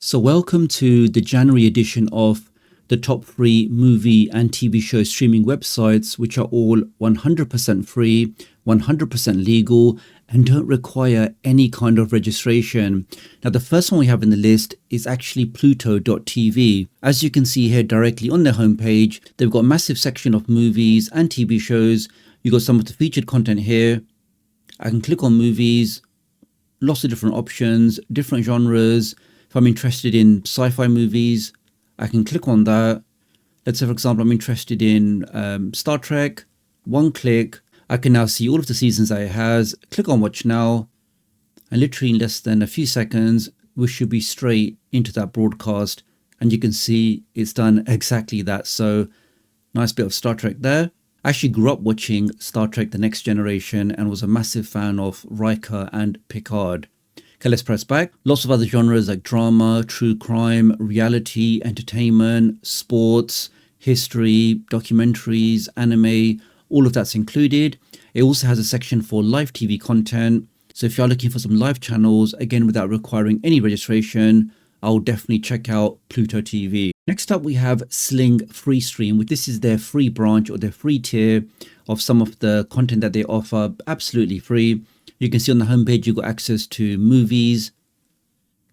So welcome to the January edition of the top 3 movie and TV show streaming websites, which are all 100% free, 100% legal, and don't require any kind of registration. Now, the first one we have in the list is actually Pluto.tv. As you can see here directly on their homepage, they've got a massive section of movies and TV shows. You've got some of the featured content here. I can click on movies, lots of different options, different genres. If I'm interested in sci-fi movies, I can click on that. Let's say, for example, I'm interested in Star Trek. One click, I can now see all of the seasons that it has. Click on Watch Now, and literally in less than a few seconds, we should be straight into that broadcast. And you can see it's done exactly that. So, nice bit of Star Trek there. I actually grew up watching Star Trek The Next Generation and was a massive fan of Riker and Picard. Okay, let's press back. Lots of other genres like drama, true crime, reality, entertainment, sports, history, documentaries, anime, all of that's included. It also has a section for live TV content. So if you're looking for some live channels, again, without requiring any registration, I'll definitely check out Pluto TV. Next up, we have Sling Freestream, which this is their free branch or their free tier of some of the content that they offer absolutely free. You can see on the homepage, you've got access to movies,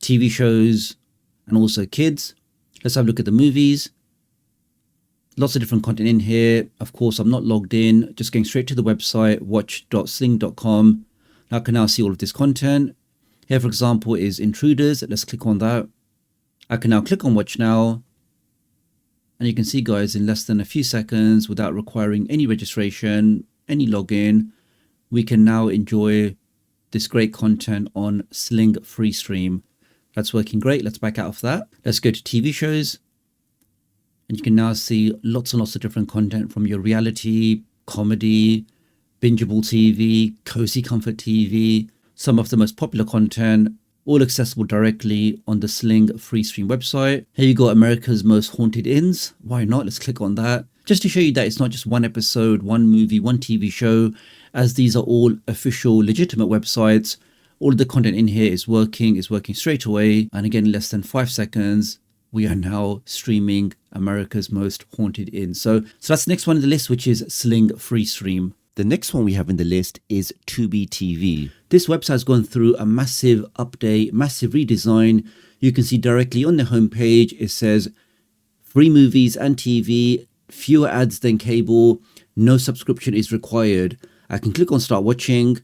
TV shows, and also kids. Let's have a look at the movies. Lots of different content in here. Of course, I'm not logged in, just going straight to the website, watch.sling.com. I can now see all of this content. Here, for example, is Intruders. Let's click on that. I can now click on Watch Now. And you can see, guys, in less than a few seconds, without requiring any registration, any login, we can now enjoy this great content on Sling Freestream. That's working great. Let's back out of that. Let's go to TV shows. And you can now see lots and lots of different content from your reality, comedy, bingeable TV, cozy comfort TV, some of the most popular content, all accessible directly on the Sling Freestream website. Here you go, America's Most Haunted Inns. Why not? Let's click on that. Just to show you that it's not just one episode, one movie, one TV show, as these are all official, legitimate websites. All of the content in here is working straight away. And again, in less than 5 seconds, we are now streaming America's Most Haunted Inn. So that's the next one in the list, which is Sling Freestream. The next one we have in the list is Tubi TV. This website has gone through a massive update, massive redesign. You can see directly on the homepage, it says free movies and TV, fewer ads than cable, no subscription is required. I can click on Start Watching,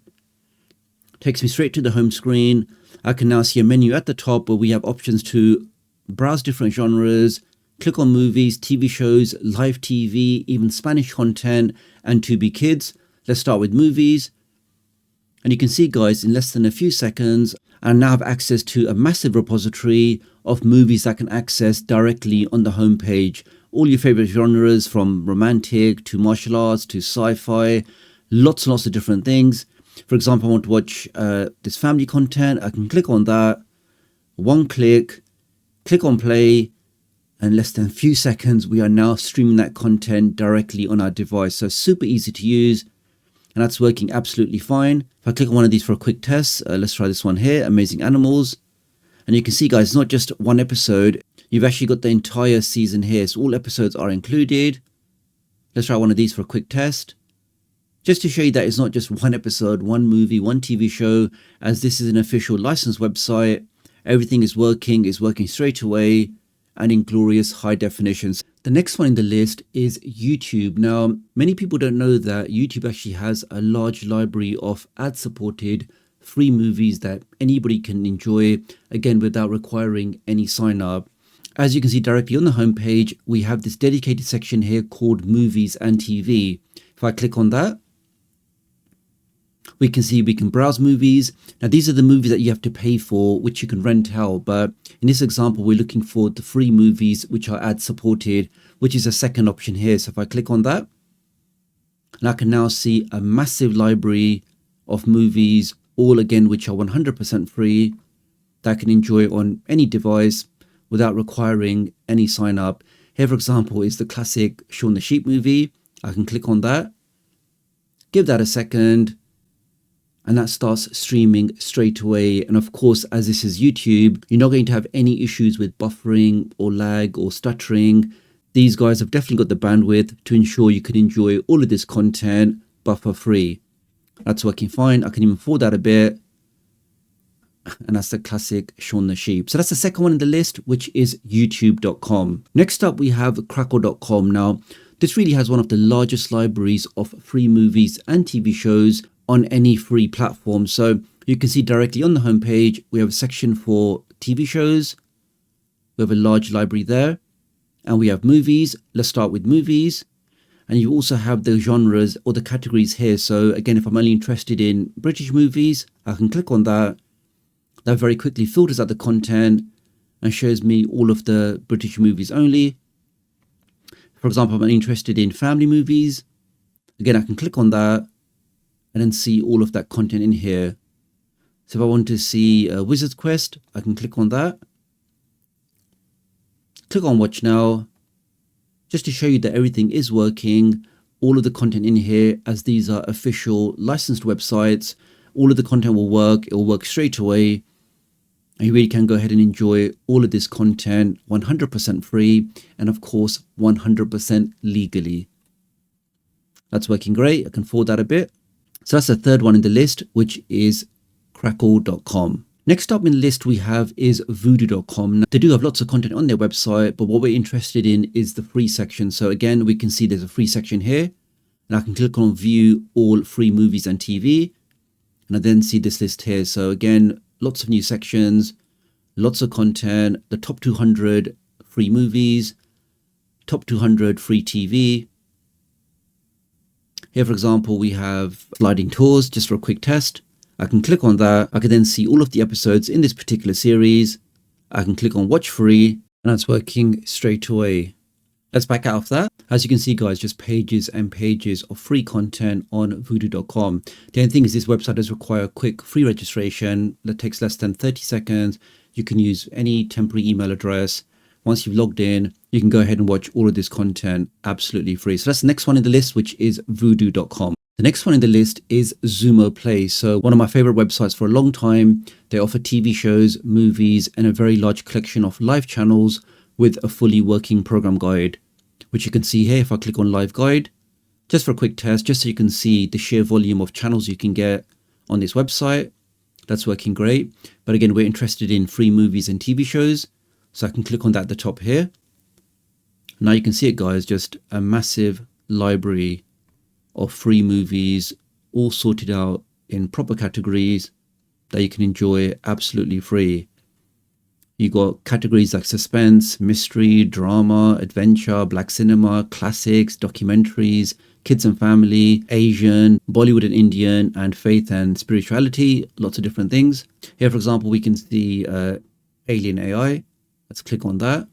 takes me straight to the home screen. I can now see a menu at the top where we have options to browse different genres, click on movies, TV shows, live TV, even Spanish content, and Tubi Kids. Let's start with movies. And you can see, guys, in less than a few seconds, I now have access to a massive repository of movies that I can access directly on the homepage. All your favorite genres, from romantic to martial arts to sci-fi, lots and lots of different things. For example, I want to watch this family content. I can click on that. One click on play. And less than a few seconds, we are now streaming that content directly on our device. So super easy to use. And that's working absolutely fine. If I click on one of these for a quick test, let's try this one here, Amazing Animals. And you can see, guys, it's not just one episode. You've actually got the entire season here. So all episodes are included. Let's try one of these for a quick test. Just to show you that it's not just one episode, one movie, one TV show, as this is an official licensed website. Everything is working straight away and in glorious high definitions. The next one in the list is YouTube. Now, many people don't know that YouTube actually has a large library of ad-supported free movies that anybody can enjoy, again, without requiring any sign up. As you can see directly on the homepage, we have this dedicated section here called Movies and TV. If I click on that, we can see we can browse movies. Now, these are the movies that you have to pay for, which you can rent out. But in this example, we're looking for the free movies, which are ad supported, which is a second option here. So if I click on that, and I can now see a massive library of movies, all again, which are 100% free, that I can enjoy on any device without requiring any sign up. Here, for example, is the classic Shaun the Sheep movie. I can click on that, give that a second. and that starts streaming straight away. And of course, as this is YouTube, you're not going to have any issues with buffering or lag or stuttering. These guys have definitely got the bandwidth to ensure you can enjoy all of this content buffer free. That's working fine. I can even forward that a bit. And that's the classic Shaun the Sheep. So that's the second one in the list, which is youtube.com. Next up, we have crackle.com. Now, this really has one of the largest libraries of free movies and TV shows on any free platform. So you can see directly on the homepage, we have a section for TV shows. We have a large library there. And we have movies. Let's start with movies. And you also have the genres or the categories here. So again, if I'm only interested in British movies, I can click on that. That very quickly filters out the content and shows me all of the British movies only. For example, I'm interested in family movies. Again, I can click on that and then see all of that content in here. So if I want to see Wizard's Quest, I can click on that. Click on Watch Now, just to show you that everything is working. All of the content in here, as these are official licensed websites, all of the content will work. It will work straight away. And you really can go ahead and enjoy all of this content 100% free and of course 100% legally. That's working great. I can forward that a bit. So that's the third one in the list, which is crackle.com. Next up in the list we have is voodoo.com. Now, they do have lots of content on their website, but what we're interested in is the free section. So again, we can see there's a free section here, and I can click on view all free movies and TV. And I then see this list here. So again, lots of new sections, lots of content, the top 200 free movies, top 200 free TV. Here, for example, we have sliding tours just for a quick test. I can click on that. I can then see all of the episodes in this particular series. I can click on watch free, and that's working straight away. Let's back out of that. As you can see, guys, just pages and pages of free content on voodoo.com. The only thing is this website does require a quick free registration that takes less than 30 seconds. You can use any temporary email address. Once you've logged in, you can go ahead and watch all of this content absolutely free. So that's the next one in the list, which is voodoo.com. The next one in the list is Zumo Play. So one of my favorite websites for a long time. They offer TV shows, movies, and a very large collection of live channels with a fully working program guide, which you can see here if I click on live guide, just for a quick test, just so you can see the sheer volume of channels you can get on this website. That's working great. But again, we're interested in free movies and TV shows. So I can click on that at the top here. Now you can see it, guys, just a massive library of free movies, all sorted out in proper categories that you can enjoy absolutely free. You got categories like suspense, mystery, drama, adventure, black cinema, classics, documentaries, kids and family, Asian, Bollywood and Indian, and faith and spirituality, lots of different things. Here, for example, we can see Alien AI. Let's click on that.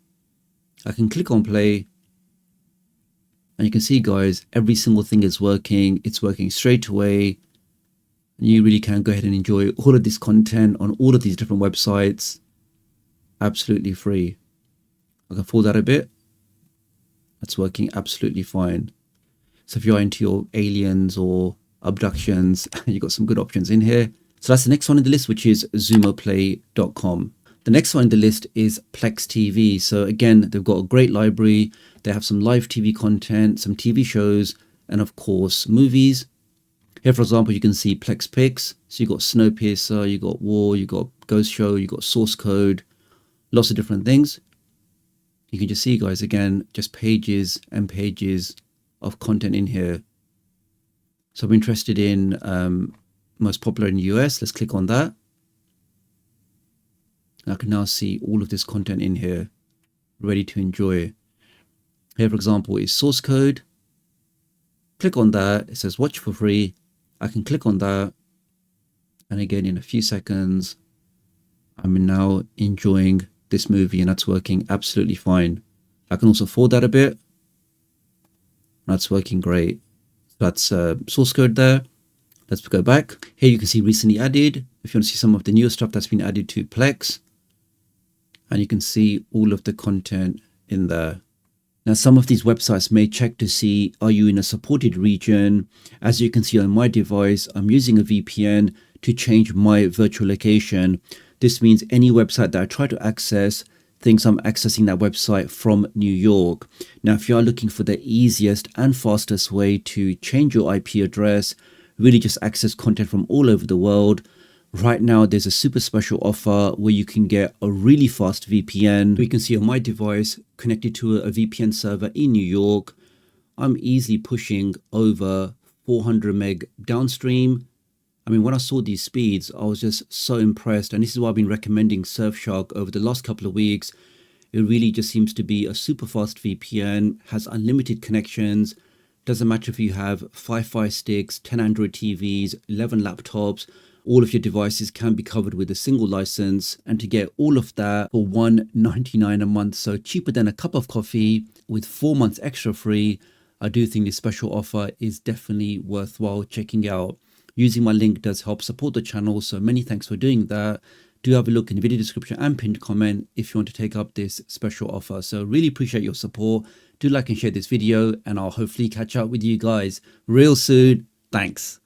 I can click on play. And you can see, guys, every single thing is working. It's working straight away. And you really can go ahead and enjoy all of this content on all of these different websites. Absolutely free. I can forward that a bit. That's working absolutely fine. So if you're into your aliens or abductions, you've got some good options in here. So that's the next one in the list, which is zumoplay.com. The next one in the list is Plex TV. So again, they've got a great library. They have some live TV content, some TV shows, and of course, movies. Here, for example, you can see Plex Picks. So you've got Snowpiercer, you've got War, you've got Ghost Show, you've got Source Code, lots of different things. You can just see, guys, again, just pages and pages of content in here. So I'm interested in most popular in the US. Let's click on that. And I can now see all of this content in here, ready to enjoy. Here, for example, is Source Code. Click on that. It says watch for free. I can click on that. And again, in a few seconds, I'm now enjoying this movie, and that's working absolutely fine. I can also forward that a bit. That's working great. That's Source Code there. Let's go back. Here you can see recently added. If you want to see some of the newer stuff that's been added to Plex. And you can see all of the content in there. Now, some of these websites may check to see, are you in a supported region? As you can see on my device, I'm using a VPN to change my virtual location. This means any website that I try to access thinks I'm accessing that website from New York. Now, if you are looking for the easiest and fastest way to change your IP address, really just access content from all over the world, right now there's a super special offer where you can get a really fast VPN. You can see on my device connected to a VPN server in New York, I'm easily pushing over 400 meg downstream. I mean, when I saw these speeds, I was just so impressed. And this is why I've been recommending Surfshark over the last couple of weeks. It really just seems to be a super fast VPN, has unlimited connections. Doesn't matter if you have 5 Fire Sticks, 10 Android TVs, 11 laptops, all of your devices can be covered with a single license. And to get all of that for $1.99 a month, so cheaper than a cup of coffee with 4 months extra free, I do think this special offer is definitely worthwhile checking out. Using my link does help support the channel, so many thanks for doing that. Do have a look in the video description and pinned comment if you want to take up this special offer. So really appreciate your support. Do like and share this video, and I'll hopefully catch up with you guys real soon. Thanks.